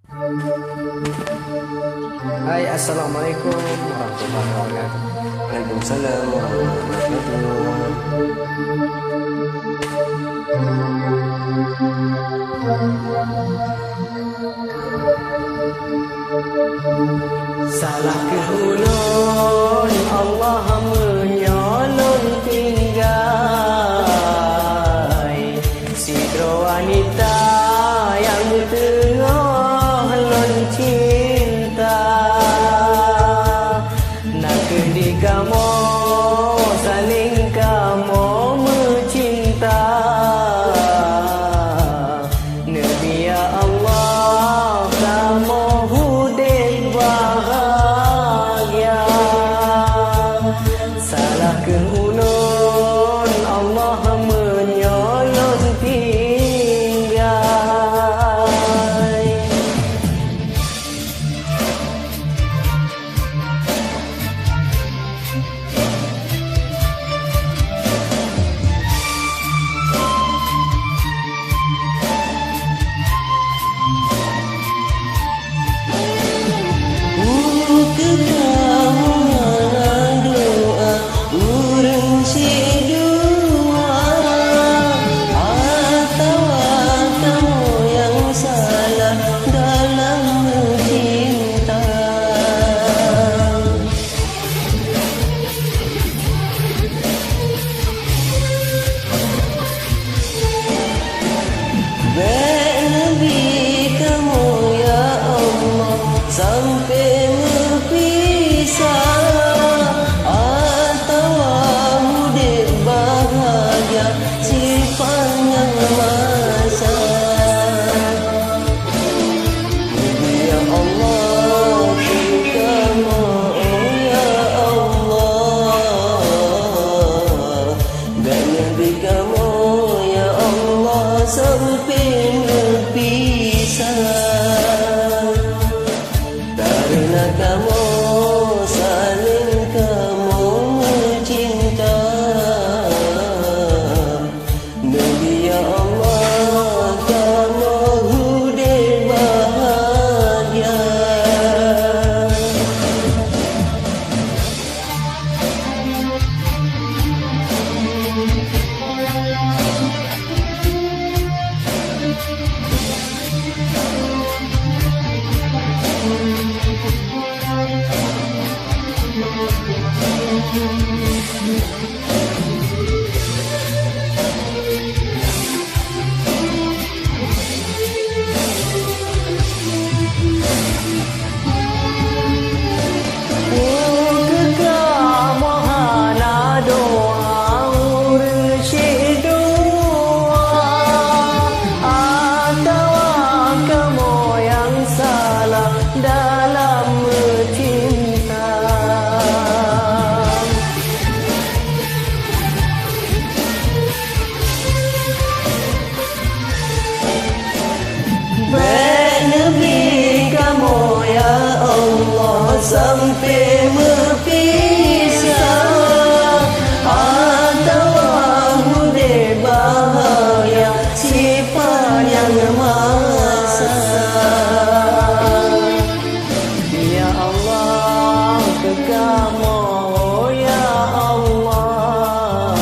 Hai, assalamualaikum warahmatullahi wabarakatuh. Waalaikumsalam warahmatullahi wabarakatuh. Salah ke ulun, Allah menyolong tinggai sidro wanita yang tengah lon cinta. Nak kendi kamu saling kamu mencinta. Nabi ya Allah kamu hudin bahagia. Salah ke ulun, Allah menyolong tinggai. Sampai berpisah atau mudik bahagia sepanjang masa. Ya Allah, kamu ya Allah, dan Nabi kamu ya Allah sampai berpisah. Karena kamu saling kamu mencinta. Nabi ya Allah kamu hudin bahagia. Dalam mencinta, Baik Nabi kamu ya Allah sampai berpisah atau hudin bahagia sepanjang masa. ya Allah ke kamu ya Allah.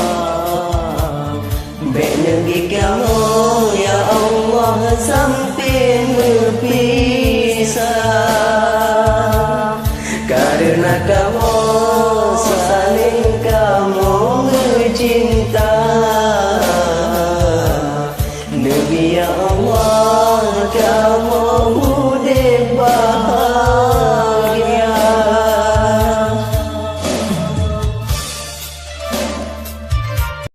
Baik Nabi kamu ya Allah sampai berpisah. Karena kamu saling kamu mencinta.